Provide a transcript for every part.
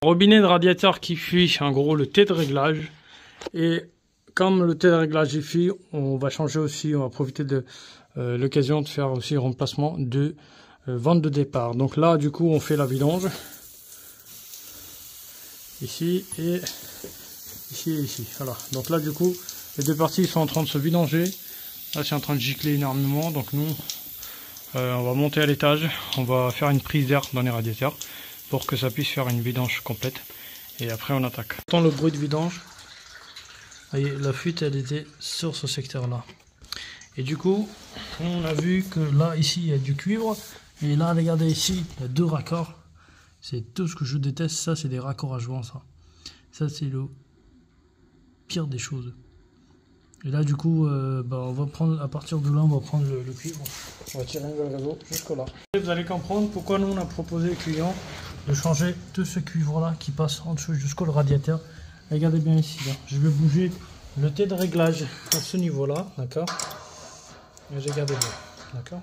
Robinet de radiateur qui fuit, en gros le T de réglage. Et comme le T de réglage est fuit, on va changer aussi, on va profiter de l'occasion de faire aussi le remplacement de vente de départ. Donc là du coup on fait la vidange. Ici et ici et ici. Voilà. Donc là du coup les deux parties sont en train de se vidanger. Là c'est en train de gicler énormément. Donc nous on va monter à l'étage. On va faire une prise d'air dans les radiateurs pour que ça puisse faire une vidange complète. Et après on attaque. On entend le bruit de vidange. Vous voyez, la fuite elle était sur ce secteur là. Et du coup on a vu que là ici il y a du cuivre. Et là regardez ici il y a deux raccords. C'est tout ce que je déteste. Ça c'est des raccords à joint ça. Ça c'est le pire des choses. Et là du coup on va prendre, à partir de là on va prendre le cuivre. On va tirer un nouvel réseau jusque là. Et vous allez comprendre pourquoi nous on a proposé au client de changer tout ce cuivre là qui passe en dessous jusqu'au radiateur. Regardez bien ici là. Je vais bouger le T de réglage à ce niveau là, d'accord. Et regardez bien, d'accord.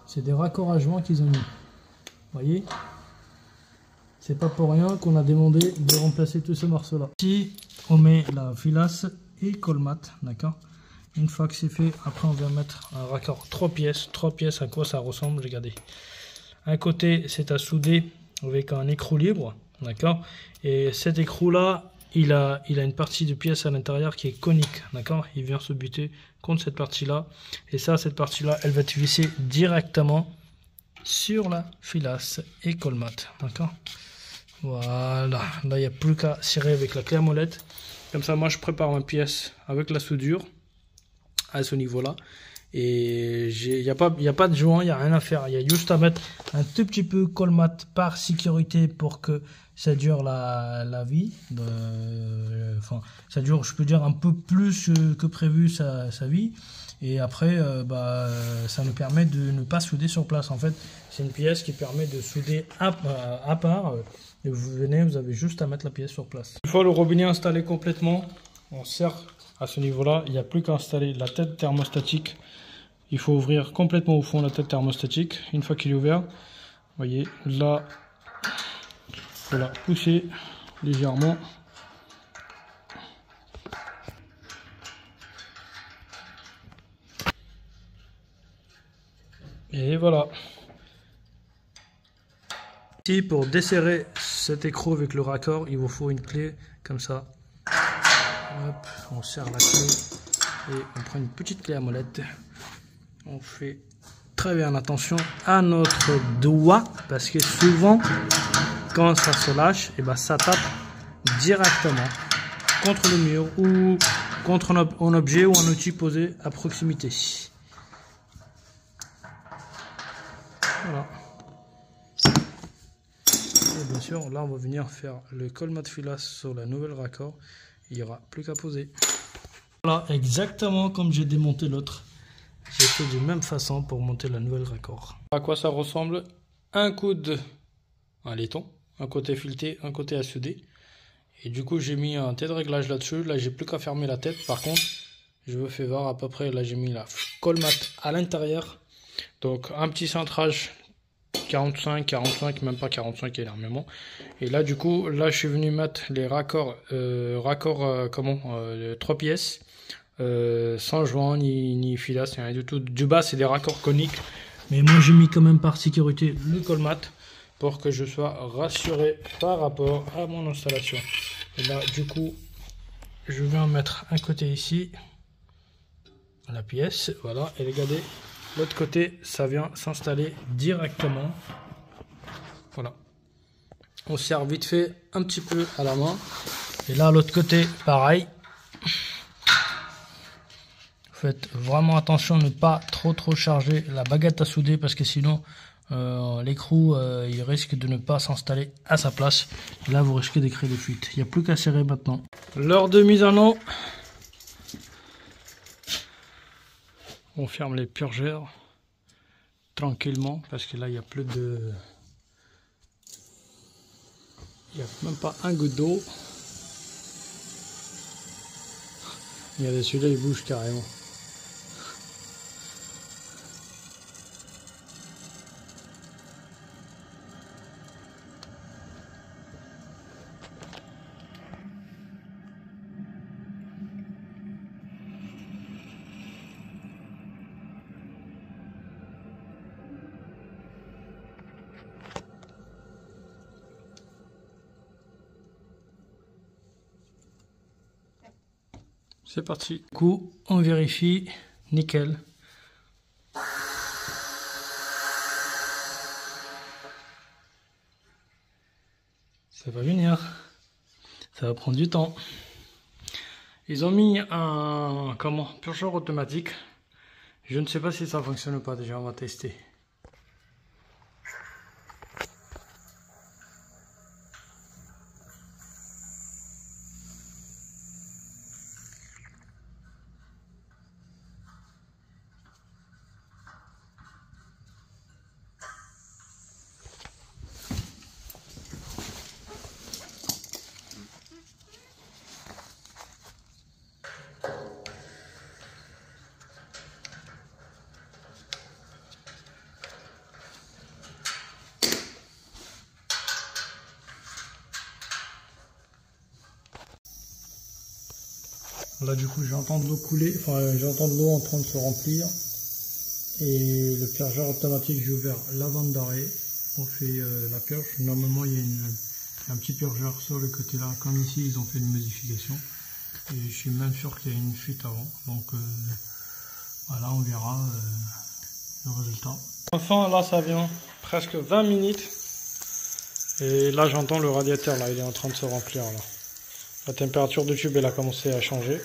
C'est des raccords à joint qu'ils ont mis. Vous voyez, c'est pas pour rien qu'on a demandé de remplacer tout ce morceau là. Ici on met la filasse et colmat, d'accord. Une fois que c'est fait, après on va mettre un raccord 3 pièces. 3 pièces, à quoi ça ressemble? Regardez. Un côté c'est à souder avec un écrou libre, d'accord. Et cet écrou là, il a une partie de pièce à l'intérieur qui est conique, d'accord. Il vient se buter contre cette partie là. Et ça, cette partie là, elle va être vissée directement sur la filasse et colmat, d'accord. Voilà, là il n'y a plus qu'à serrer avec la clé à molette. Comme ça moi je prépare ma pièce avec la soudure à ce niveau là. Et il n'y a pas de joint, il n'y a rien à faire. Il y a juste à mettre un tout petit peu colmat par sécurité pour que ça dure la vie. Enfin, ça dure, je peux dire, un peu plus que prévu sa vie. Et après, ça nous permet de ne pas souder sur place. En fait, c'est une pièce qui permet de souder à part. Et vous venez, vous avez juste à mettre la pièce sur place. Une fois le robinet installé complètement, on serre à ce niveau-là. Il n'y a plus qu'à installer la tête thermostatique. Il faut ouvrir complètement au fond la tête thermostatique. Une fois qu'il est ouvert, vous voyez, là, il faut la pousser légèrement. Et voilà. Ici, pour desserrer cet écrou avec le raccord, il vous faut une clé comme ça. Hop, on serre la clé et on prend une petite clé à molette. On fait très bien attention à notre doigt parce que souvent, quand ça se lâche, et ça tape directement contre le mur ou contre un objet ou un outil posé à proximité. Voilà. Et bien sûr, là on va venir faire le colmat de filasse sur la nouvelle raccord. Il n'y aura plus qu'à poser. Voilà, exactement comme j'ai démonté l'autre. J'ai fait de même façon pour monter la nouvelle raccord. À quoi ça ressemble? Un coude en laiton, un côté fileté, un côté à souder. Et du coup j'ai mis un T de réglage là-dessus. Là j'ai plus qu'à fermer la tête. Par contre, je vous fais voir à peu près. Là j'ai mis la colmat à l'intérieur. Donc un petit centrage 45, 45, même pas 45 énormément. Et là du coup, là je suis venu mettre les raccords, 3 pièces, sans joint ni filasse, rien du tout. Du bas c'est des raccords coniques, mais moi j'ai mis quand même par sécurité le colmat pour que je sois rassuré par rapport à mon installation. Et là du coup, je vais en mettre un côté ici, la pièce, voilà, et regardez. L'autre côté, ça vient s'installer directement. Voilà. On serre vite fait un petit peu à la main. Et là, l'autre côté, pareil. Faites vraiment attention de ne pas trop charger la baguette à souder parce que sinon, l'écrou il risque de ne pas s'installer à sa place. Et là vous risquez de créer des fuites. Il n'y a plus qu'à serrer maintenant. L'heure de mise en eau. On ferme les purgeurs tranquillement parce que là il n'y a plus de... Il n'y a même pas un goutte d'eau. Regardez, celui-là il bouge carrément. C'est parti. Du coup, on vérifie. Nickel. Ça va venir. Ça va prendre du temps. Ils ont mis un purgeur automatique. Je ne sais pas si ça fonctionne ou pas. Déjà, on va tester. Là du coup j'entends de l'eau couler, enfin j'entends de l'eau en train de se remplir. Et le purgeur automatique, j'ai ouvert la vanne d'arrêt. On fait la purge. Normalement il y a un petit purgeur sur le côté là. Comme ici ils ont fait une modification. Et je suis même sûr qu'il y a une fuite avant. Donc voilà, on verra le résultat. Enfin là ça vient presque 20 minutes. Et là j'entends le radiateur là, il est en train de se remplir là. La température du tube elle a commencé à changer.